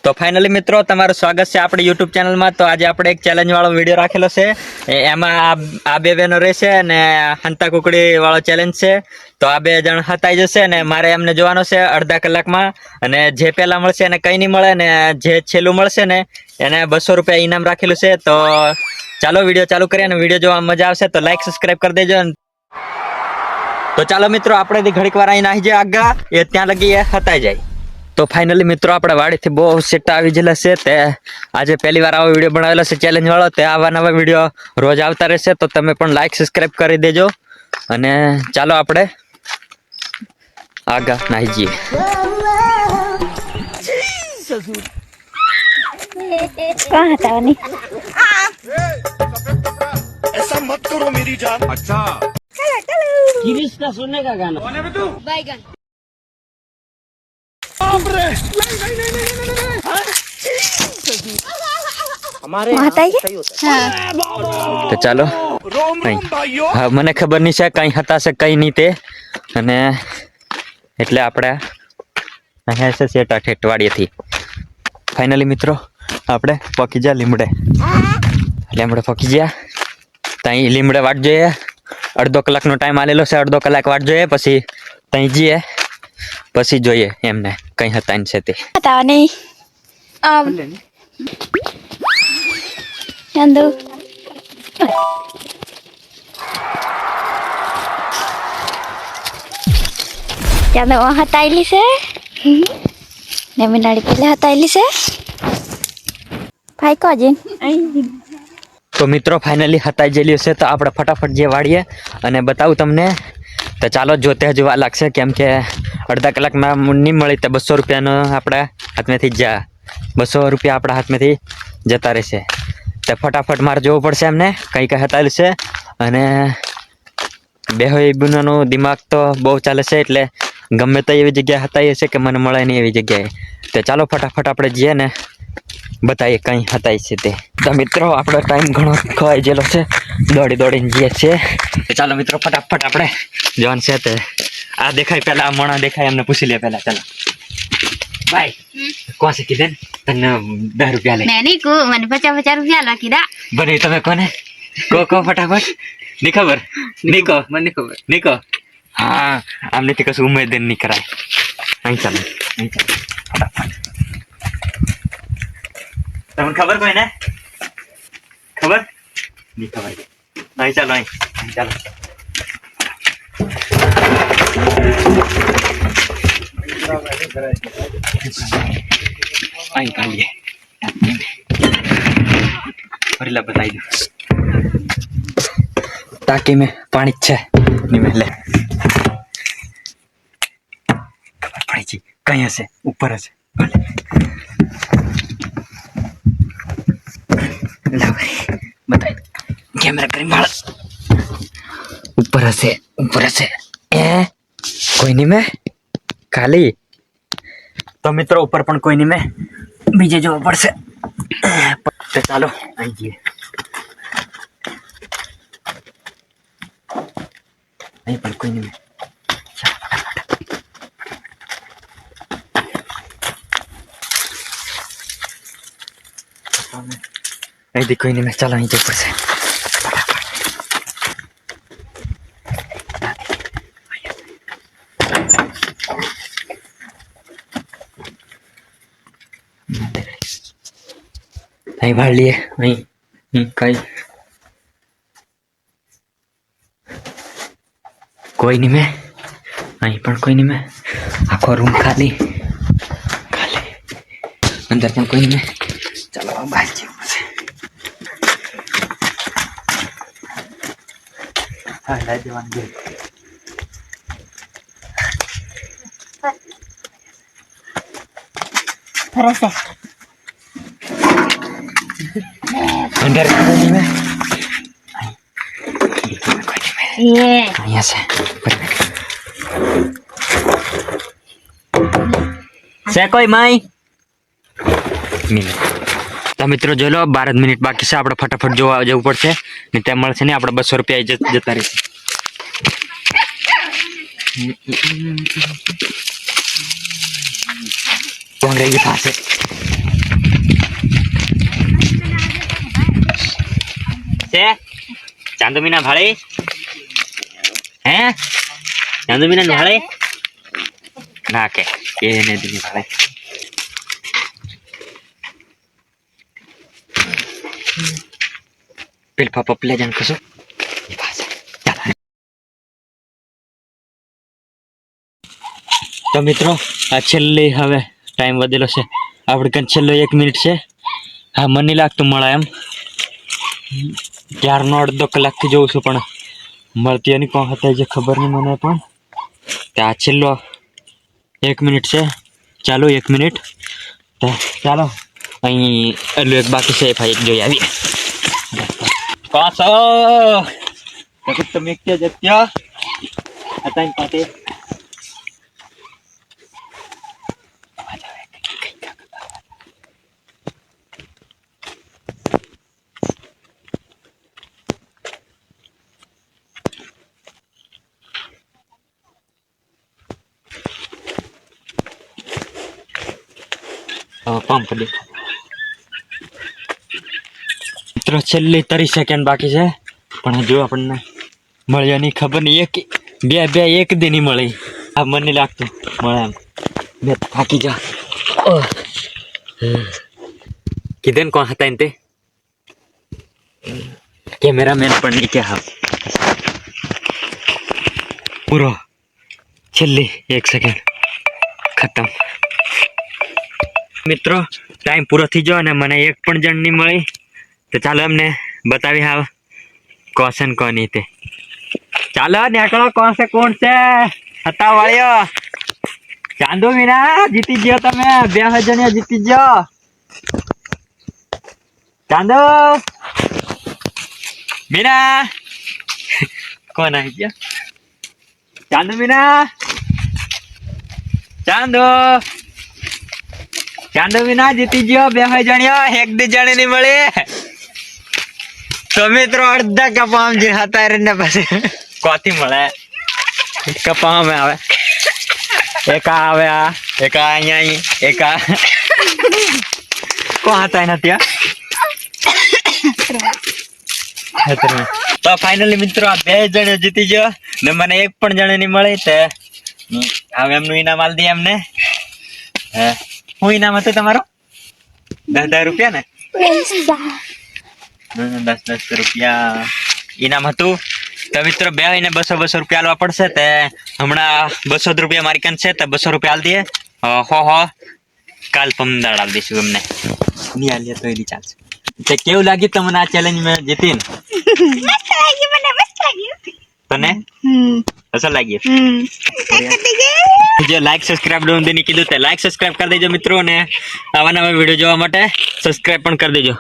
તો ફાઇનલી મિત્રો તમારું સ્વાગત છે આપણી YouTube ચેનલમાં। તો આજે આપણે એક ચેલેન્જ વાળો વિડીયો રાખેલો છે, એમાં આ બે બહેનો રહેશે અને હંતા કુકડી વાળો ચેલેન્જ છે। તો આ બે જણ હતાઈ જશે અને મારે એમને જોવાનો છે અડધા કલાકમાં, અને જે પહેલા મળશે એને કંઈ નહીં મળે, ને જે છેલ્લું મળશે ને એને 200 રૂપિયા ઇનામ રાખેલું છે। તો ચાલો વિડીયો ચાલુ કરીએ, અને વિડીયો જોવા મજા આવશે તો લાઈક સબસ્ક્રાઈબ કરી દેજો। તો ચાલો મિત્રો આપણે ઘડીક વાર અહીં નાહી જાય આગા, એ ત્યાં લગી એ હતાઈ જાય। તો ફાઇનલી મિત્રો આપણે વાડીથી બહુ સેટા આવી ગયેલા છે, તે આજે પહેલી વાર આવો વિડીયો બનાવેલો છે ચેલેન્જ વાળો। તે આવા નવા વિડીયો રોજ આવતા રહેશે, તો તમે પણ લાઈક સબસ્ક્રાઈબ કરી દેજો, અને ચાલો આપણે આગા નાહી જઈએ। ऐसा मत करो मेरी जान। अच्छा गिरीश का सुनने का गाना कौन है बे तू? बैगन बाप रे हमारे તો ચાલો रोम रोम भाइयों। હા, મને ખબર નહીં છે કંઈ હતા છે કંઈ નહીં તે, અને એટલે આપણે અહીંયા છે સેટા ઠેઠવાડીએથી ફાઇનલી મિત્રો આપણે પકી ગયા લીમડે પકી ગયા। ત્યાં લીમડે વાટ જોઈએ, અડધો કલાકનો ટાઈમ આલેલો છે, અડધો કલાક વાટ જોઈએ, પછી ત્યાં જઈએ, પછી જોઈએ એમને કંઈ હતા છે તે। Tahu nih. Yandu. Yandu orang hataili se. Nemi nari pilih hataili se. Pai ko jin. તો મિત્રો ફાઇનલી હતાઈ જેલી છે, તો આપણે ફટાફટ જે વાળીએ અને બતાવું તમને। તો ચાલો જોતે જોવા લાગશે, કેમ કે અડધા કલાકમાં નહીં મળી તો 200 રૂપિયાનો આપણા હાથમાંથી જા 200 રૂપિયા આપણા હાથમાંથી જતા રહેશે। તો ફટાફટ મારે જોવું પડશે એમને કંઈ હતાયેલું છે, અને બેહોય બુનાનું દિમાગ તો બહુ ચાલે છે, એટલે ગમે તો એવી જગ્યાએ હતાઈએ છે કે મને મળે નહીં એવી જગ્યાએ। તો ચાલો ફટાફટ આપણે જઈએ ને બતાવીએ કંઈ હતાઈ છે તે। તો મિત્રો આપણો ટાઈમ ઘણો ખવાઈ ગયેલો છે, દોડીને જઈએ છીએ। તો ચાલો મિત્રો ફટાફટ આપણે જવાનું છે। તે આ દેખાય પહેલા, આ મોણા દેખાય એમને પૂછી લે પહેલા। ચાલો ભાઈ, કોણ છે કીધે તને 10 રૂપિયા લે? Neni ku mana 50 rupiah lah kira. બને તમે કોને કો ફટાફટ? ની ખબર? નીકો મને ખબર નીકો। હા, આમનેથી કશું ઉમેદ નહીં કરાય। અહીં ચાલો ફટાફટ। તમને ખબર કોઈ ને ખબર નહીં? ખબર અહીં ચાલો, અહીં ચાલો। અહીં કાઢીએ ફરીલા બતાવી દઉં તાકી મેં પાણી જ છે નહીં મેં લે ખબર પડી છે કઈ હશે, ઉપર હશે। બતાવી કેમેરા કરી માળ ઉપર હશે એ કોઈ નહીં મેં ખાલી। તો મિત્રો ઉપર પણ કોઈ નહીં મેં બીજે જોવું પડશે। તો ચાલો અહીં જઈએ, અહીં પણ કોઈ નહીં મેં। અહીંથી કોઈ નહીં મેં, ચાલો અહીં જવું પડશે। અહીં ભાળ લઈએ, અહીં કઈ કોઈ નહીં મેં, અહીં પણ કોઈ નહીં મેં। આખો રૂમ ખાલી અંદર પણ કોઈ નહીં મેં। ચાલો બહાર જવું પડશે। હા, લઈ દેવાનું ગયું। Perasa. અંદર કોઈ નહીં મેં, Iya. અહીંયા છે કોઈ માઈ મિનિટ। તો મિત્રો જોઈ લો 12 મિનિટ બાકી છે, આપણે ફટાફટ જોવા જવું પડશે, ને ત્યાં મળશે ને આપણે 200 રૂપિયા જતા રહેશે। કોણ રહી પાસે છે ચાંદુ મીના ભાળી હે ચાંદુ મીના ભાળી ના કે એને દીની ભાળી પેલ પાપા પ્લે જાન કસો તો મિત્રો આ છેલ્લી હવે ટાઈમ વધેલો છે આપણે કન છેલ્લો 1 મિનિટ છે હા મને નહીં લાગતું મળે એમ ત્યારનો અડધો કલાકથી જોઉં છું પણ મળતી એની કોણ હતા જે ખબર નહીં મને પણ આ છેલ્લો 1 મિનિટ છે ચાલો 1 મિનિટ તો ચાલો અહીં એટલું એક બાકી છે ભાઈ એક જોઈ આવીએ પાછો તમે ક્યાં જત્યા હતા એમ પાતે પંપ દે મિત્રો છેલ્લી 30 સેકન્ડ બાકી છે પણ હજુ આપણને મળ્યા નહીં ખબર નહીં એક દી નહીં મળી આ મને નહીં લાગતું મળે એમ બે થાકી જા કીધે ને કોણ હતા ને તે કેમેરામેન પણ નહીં કે હા પૂરો છેલ્લી 1 સેકન્ડ ખતમ મિત્રો ટાઈમ પૂરો થઈ ગયો અને મને એક પણ જણ નહીં મળી તો ચાલો એમને બતાવી હા કોશન કોની તે ચાલો નીકળો કોણ છે હતા વાળ્યો ચાંદુ મીના જીતી ગયો તમે 2000 જીતી ગયો ચાંદુ મીના કોણ આવી ગયા ચાંદુ મીના ચાંદુ મીના જીતી ગયો 2000 એક દી જણે નહીં મળે તો મિત્રો અડધા કપામ જે હતા ને પછી કોથી મળે કપામ આવે એક આવે આ એક અહીંયા એક આ કો હતા એના ત્યાં તો ફાઇનલી મિત્રો આ 2 જણે જીતી ગયો ને મને એક પણ જણે નહીં મળે તે હવે એમનું ઇનામ આલ દઈએ એમને શું ઇનામ હતું તમારું 10,000 રૂપિયા ને 10 રૂપિયા ઇનામ હતું તો મિત્રો 2 ને 200 રૂપિયા આલવા પડશે તે હમણાં 200 રૂપિયા મારી કાન છે તો 200 રૂપિયા આલ દઈએ હો કાલ પમદાડ આલ દઈશું એમને નહીં આલીએ તો એની ચાલશે તે કેવું લાગ્યું તમને આ ચેલેન્જ મેં જીતીને તને અસર લાગ્યું જો લાઈક સબસ્ક્રાઇબ ડોન દેની કીધું તે લાઈક સબસ્ક્રાઇબ કરી દેજો મિત્રો ને આવા નવા વિડીયો જોવા માટે સબસ્ક્રાઇબ પણ કરી દેજો